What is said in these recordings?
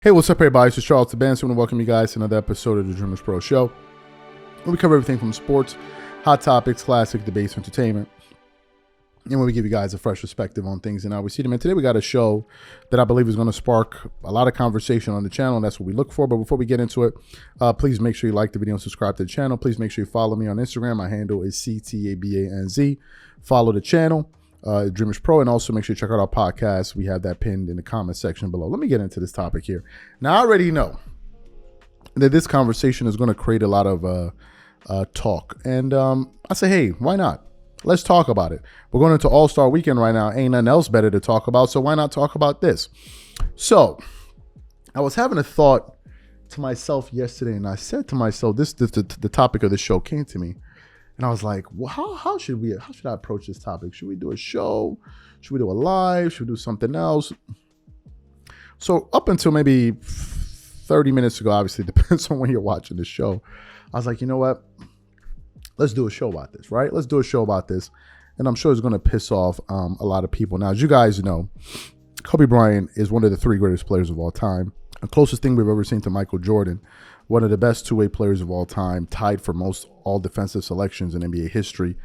Hey, what's up, everybody? This is Charles Benson. I want to welcome you guys to another episode of the DREAMERSPRO show, where we cover everything from sports, hot topics, classic debates, entertainment, and where we give you guys a fresh perspective on things and how we see them. And today we got a show that I believe is going to spark a lot of conversation on the channel, and that's what we look for. But before we get into it, please make sure you like the video and subscribe to the channel. Please make sure you follow me on Instagram. My handle is CTABANZ. Follow the channel. DREAMERSPRO, and also make sure you check out our podcast. We have that pinned in the comment section below. Let me get into this topic here. Now, I already know that this conversation is going to create a lot of talk, and I say, hey, why not? Let's talk about it. We're going into All-Star Weekend right now. Ain't nothing else better to talk about, so why not talk about this? So, I was having a thought to myself yesterday, and I said to myself, the topic of the show came to me. And I was like, well, how should I approach this topic? Should we do a show? Should we do a live? Should we do something else? So up until maybe 30 minutes ago, obviously depends on when you're watching the show, I was like, you know what? Let's do a show about this, right? Let's do a show about this. And I'm sure it's going to piss off a lot of people. Now, as you guys know, Kobe Bryant is one of the three greatest players of all time. The closest thing we've ever seen to Michael Jordan. One of the best two-way players of all time, tied for most all defensive selections in NBA history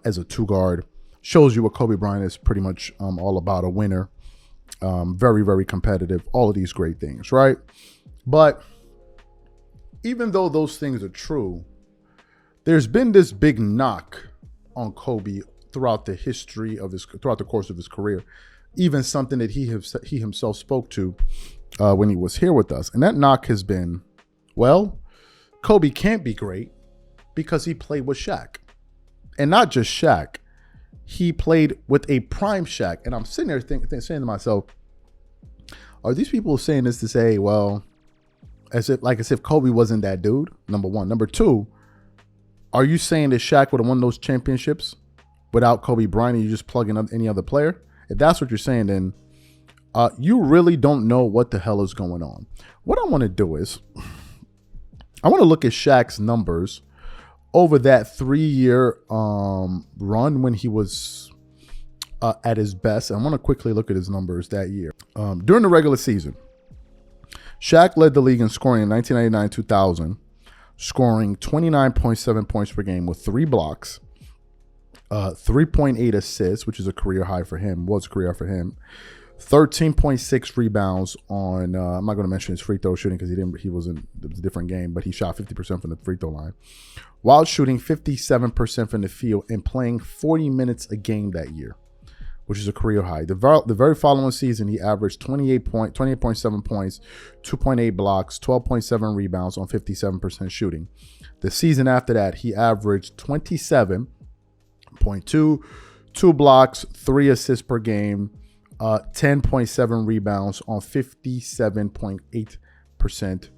as a two-guard. Shows you what Kobe Bryant is pretty much all about, a winner. Very, very competitive. All of these great things, right? But even though those things are true, there's been this big knock on Kobe throughout the course of his career. Even something that he himself spoke to when he was here with us. And that knock has been, well, Kobe can't be great because he played with Shaq. And not just Shaq. He played with a prime Shaq. And I'm sitting there saying to myself, are these people saying this to say, well, as if Kobe wasn't that dude? Number one. Number two, are you saying that Shaq would have won those championships without Kobe Bryant and you just plug in any other player? If that's what you're saying, then you really don't know what the hell is going on. What I want to do is, I want to look at Shaq's numbers over that 3-year run when he was at his best. I want to quickly look at his numbers that year. During the regular season, Shaq led the league in scoring in 1999-2000, scoring 29.7 points per game with 3 blocks, 3.8 assists, which is a career high for him, 13.6 rebounds on, I'm not going to mention his free throw shooting because it was a different game, but he shot 50% from the free throw line, while shooting 57% from the field and playing 40 minutes a game that year, which is a career high. The very following season, he averaged 28.7 points, 2.8 blocks, 12.7 rebounds on 57% shooting. The season after that, he averaged 27.2, 2 blocks, 3 assists per game, 10.7 rebounds on 57.8%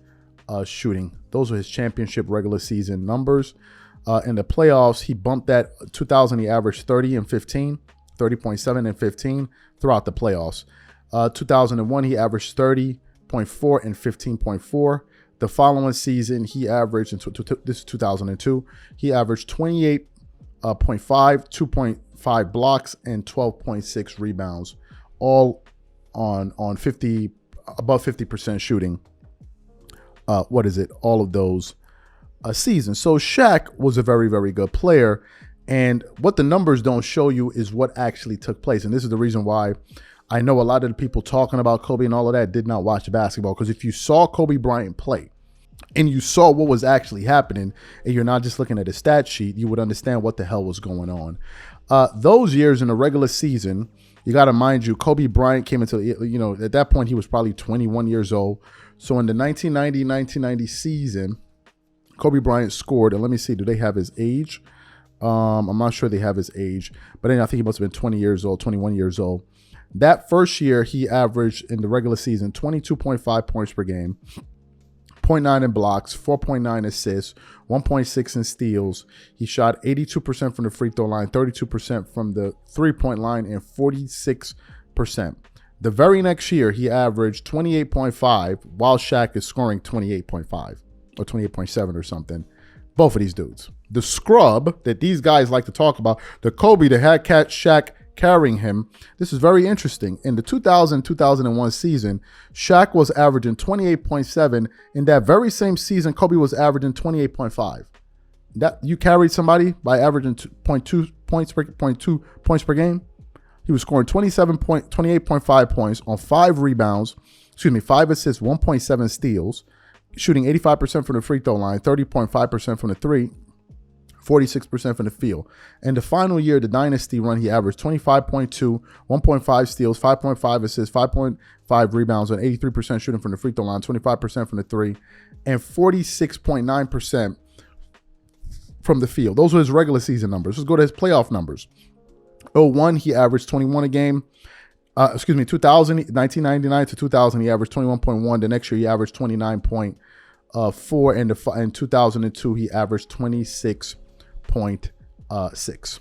shooting. Those are his championship regular season numbers. In the playoffs, he bumped that. 2000, he averaged 30.7 and 15 throughout the playoffs. 2001, he averaged 30.4 and 15.4. The following season, he averaged, this is 2002, he averaged 28.5, 2.5 blocks, and 12.6 rebounds. All on above 50% shooting. All of those seasons. So Shaq was a very, very good player. And what the numbers don't show you is what actually took place. And this is the reason why I know a lot of the people talking about Kobe and all of that did not watch basketball. Because if you saw Kobe Bryant play and you saw what was actually happening, and you're not just looking at a stat sheet, you would understand what the hell was going on. Those years in the regular season, you got to mind you, Kobe Bryant came into, at that point, he was probably 21 years old. So in the 1990 season, Kobe Bryant scored, and let me see, do they have his age? I'm not sure they have his age, but then I think he must have been 21 years old. That first year, he averaged in the regular season 22.5 points per game, 0.9 in blocks, 4.9 assists, 1.6 in steals. He shot 82% from the free throw line, 32% from the three-point line, and 46%. The very next year, he averaged 28.5, while Shaq is scoring 28.5 or 28.7 or something. Both of these dudes. The scrub that these guys like to talk about, the Kobe that had Shaq carrying him. This is very interesting. In the 2000-2001 season, Shaq was averaging 28.7. In that very same season, Kobe was averaging 28.5. That you carried somebody by averaging 0.2 points per game. He was scoring 28.5 points on 5 rebounds, 5 assists, 1.7 steals, shooting 85% from the free throw line, 30.5% from the three, 46% from the field. In the final year of the dynasty run, he averaged 25.2, 1.5 steals, 5.5 assists, 5.5 rebounds, and 83% shooting from the free throw line, 25% from the three, and 46.9% from the field. Those were his regular season numbers. Let's go to his playoff numbers. 01, he averaged 21 a game. 1999 to 2000, he averaged 21.1. The next year, he averaged 29.4. In 2002, he averaged 26.6.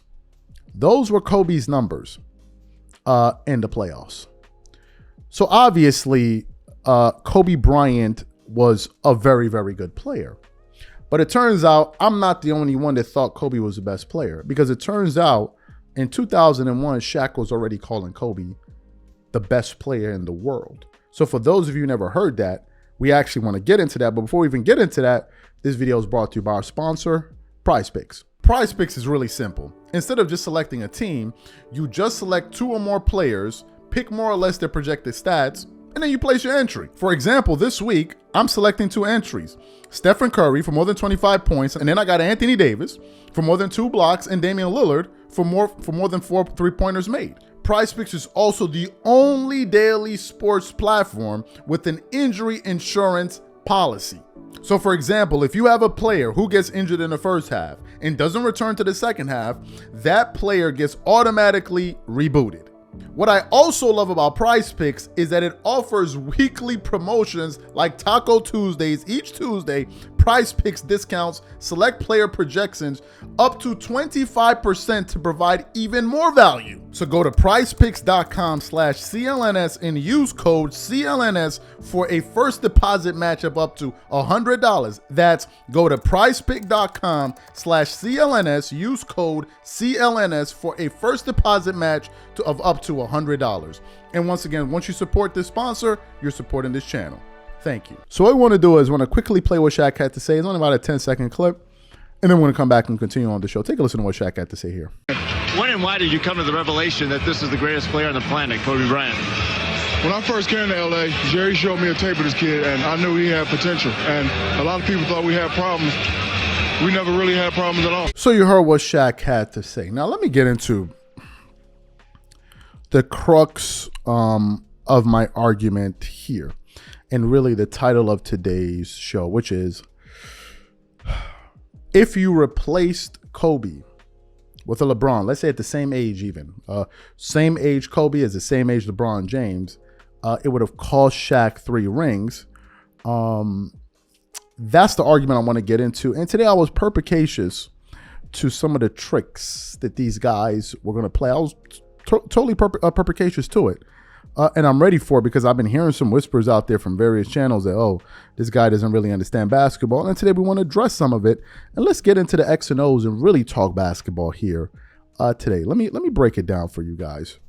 Those were Kobe's numbers in the playoffs. So obviously, Kobe Bryant was a very, very good player. But it turns out I'm not the only one that thought Kobe was the best player, because it turns out in 2001, Shaq was already calling Kobe the best player in the world. So for those of you who never heard that, we actually want to get into that. But before we even get into that, this video is brought to you by our sponsor, PrizePicks. PrizePicks is really simple. Instead of just selecting a team, you just select 2 or more players, pick more or less their projected stats, and then you place your entry. For example, this week, I'm selecting 2 entries. Stephen Curry for more than 25 points, and then I got Anthony Davis for more than 2 blocks, and Damian Lillard for more than 4 3-pointers made. PrizePicks is also the only daily sports platform with an injury insurance policy. So for example, if you have a player who gets injured in the first half and doesn't return to the second half, that player gets automatically rebooted. What I also love about PrizePicks is that it offers weekly promotions like Taco Tuesdays. Each Tuesday, PrizePicks discounts select player projections up to 25% to provide even more value. So go to prizepicks.com/CLNS and use code CLNS for a first deposit match of up to $100. That's go to prizepicks.com/CLNS, use code CLNS for a first deposit match of up to $100. And once again, once you support this sponsor, you're supporting this channel. Thank you. So what I want to do is want to quickly play what Shaq had to say. It's only about a 10-second clip. And then we're going to come back and continue on the show. Take a listen to what Shaq had to say here. When and why did you come to the revelation that this is the greatest player on the planet, Kobe Bryant? When I first came to LA, Jerry showed me a tape of this kid, and I knew he had potential. And a lot of people thought we had problems. We never really had problems at all. So you heard what Shaq had to say. Now let me get into the crux of my argument here, and really the title of today's show, which is, if you replaced Kobe with a LeBron, let's say at the same age even, same age Kobe is the same age LeBron James, it would have cost Shaq 3 rings. That's the argument I want to get into. And today I was perspicacious to some of the tricks that these guys were going to play. I was totally perspicacious to it. And I'm ready for it, because I've been hearing some whispers out there from various channels that, oh, this guy doesn't really understand basketball. And today we want to address some of it. And let's get into the X and O's and really talk basketball here today. Let me break it down for you guys.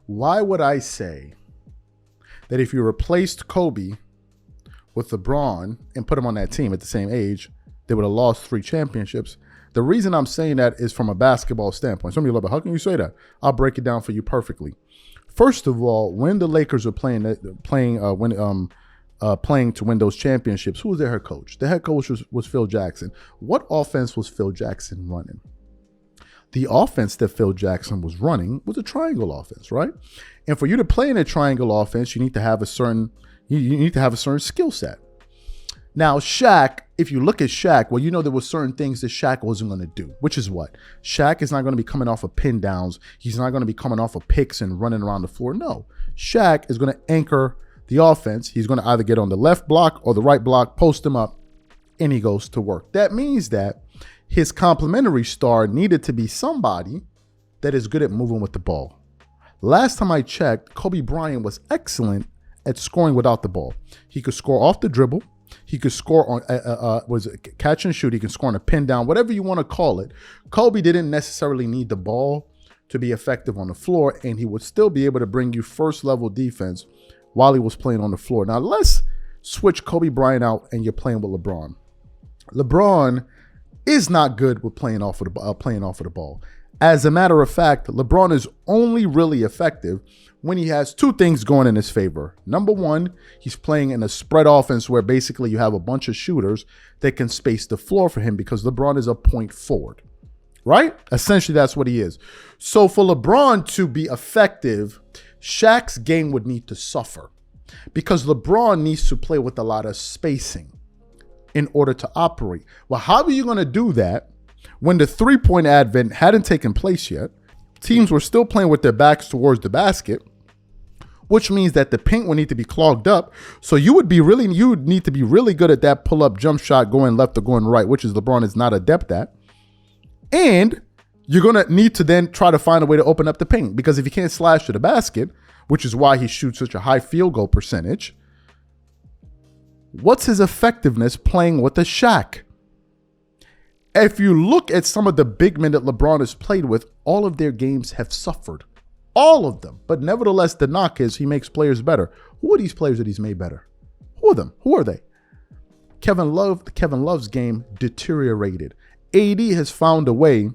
Why would I say that if you replaced Kobe with LeBron and put him on that team at the same age, they would have lost 3 championships? The reason I'm saying that is from a basketball standpoint. Some of you are like, how can you say that? I'll break it down for you perfectly. First of all, when the Lakers were playing to win those championships, who was their head coach? The head coach was Phil Jackson. What offense was Phil Jackson running? The offense that Phil Jackson was running was a triangle offense, right? And for you to play in a triangle offense, you need to have a certain skill set. Now, Shaq, if you look at Shaq, well, you know there were certain things that Shaq wasn't going to do, which is what? Shaq is not going to be coming off of pin downs. He's not going to be coming off of picks and running around the floor. No, Shaq is going to anchor the offense. He's going to either get on the left block or the right block, post him up, and he goes to work. That means that his complementary star needed to be somebody that is good at moving with the ball. Last time I checked, Kobe Bryant was excellent at scoring without the ball. He could score off the dribble. He could score on catch and shoot. He can score on a pin down, whatever you want to call it. Kobe didn't necessarily need the ball to be effective on the floor, and he would still be able to bring you first-level defense while he was playing on the floor. Now, let's switch Kobe Bryant out, and you're playing with LeBron. LeBron is not good with playing off of the ball. As a matter of fact, LeBron is only really effective when he has two things going in his favor. Number one, he's playing in a spread offense where basically you have a bunch of shooters that can space the floor for him because LeBron is a point forward, right? Essentially, that's what he is. So for LeBron to be effective, Shaq's game would need to suffer because LeBron needs to play with a lot of spacing in order to operate. Well, how are you going to do that when the three-point advent hadn't taken place yet? Teams were still playing with their backs towards the basket, which means that the paint would need to be clogged up. So you would need to be really good at that pull-up jump shot going left or going right, which is LeBron is not adept at. And you're going to need to then try to find a way to open up the paint, because if you can't slash to the basket, which is why he shoots such a high field goal percentage, what's his effectiveness playing with a Shaq? If you look at some of the big men that LeBron has played with, all of their games have suffered. All of them. But nevertheless, the knock is he makes players better. Who are these players that he's made better? Who are them? Who are they? Kevin Love's game deteriorated. AD has found a way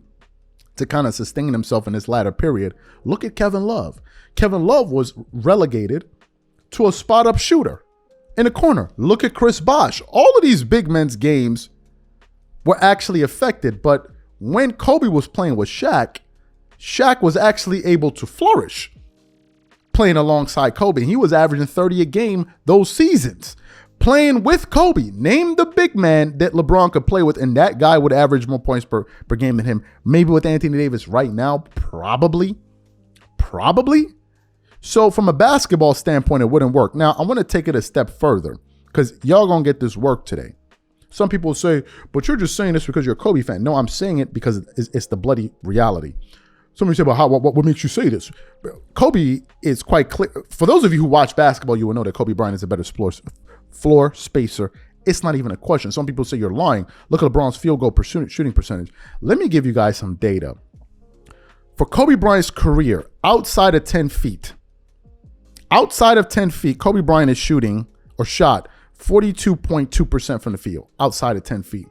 to kind of sustain himself in this latter period. Look at Kevin Love. Kevin Love was relegated to a spot-up shooter in a corner. Look at Chris Bosh. All of these big men's games were actually affected, but when Kobe was playing with Shaq, Shaq was actually able to flourish playing alongside Kobe. He was averaging 30 a game those seasons. Playing with Kobe, name the big man that LeBron could play with, and that guy would average more points per game than him. Maybe with Anthony Davis right now, probably. So from a basketball standpoint, it wouldn't work. Now, I want to take it a step further because y'all gonna get this work today. Some people say, but you're just saying this because you're a Kobe fan. No, I'm saying it because it's the bloody reality. Somebody say, well, what makes you say this? Kobe is quite clear. For those of you who watch basketball, you will know that Kobe Bryant is a better floor spacer. It's not even a question. Some people say you're lying. Look at LeBron's field goal shooting percentage. Let me give you guys some data. For Kobe Bryant's career, outside of 10 feet, Kobe Bryant is shooting or shot 42.2% from the field outside of 10 feet.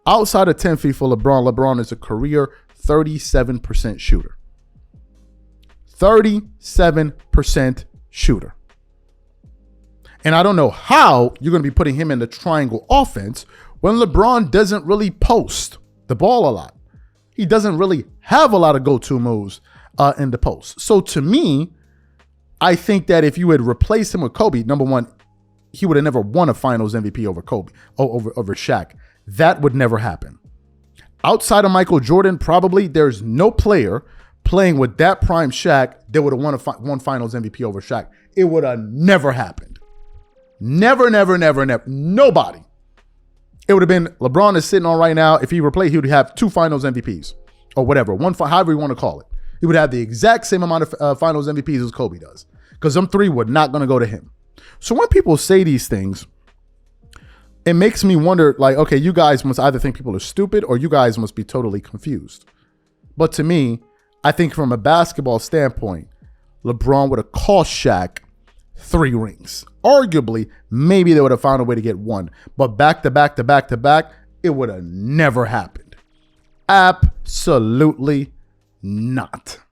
Outside of 10 feet for LeBron is a career 37% shooter. 37% shooter. And I don't know how you're going to be putting him in the triangle offense when LeBron doesn't really post the ball a lot. He doesn't really have a lot of go-to moves in the post. So to me, I think that if you had replaced him with Kobe, number one, he would have never won a finals MVP over Shaq. That would never happen. Outside of Michael Jordan, probably there's no player playing with that prime Shaq that would have won finals MVP over Shaq. It would have never happened. Never. Nobody. It would have been LeBron is sitting on right now. If he replaced, he would have 2 finals MVPs or whatever. However you want to call it. He would have the exact same amount of finals MVPs as Kobe does, because them 3 were not going to go to him. So when people say these things, it makes me wonder, like, okay, you guys must either think people are stupid or you guys must be totally confused. But to me, I think from a basketball standpoint, LeBron would have cost Shaq 3 rings. Arguably, maybe they would have found a way to get 1. But back to back, it would have never happened. Absolutely not.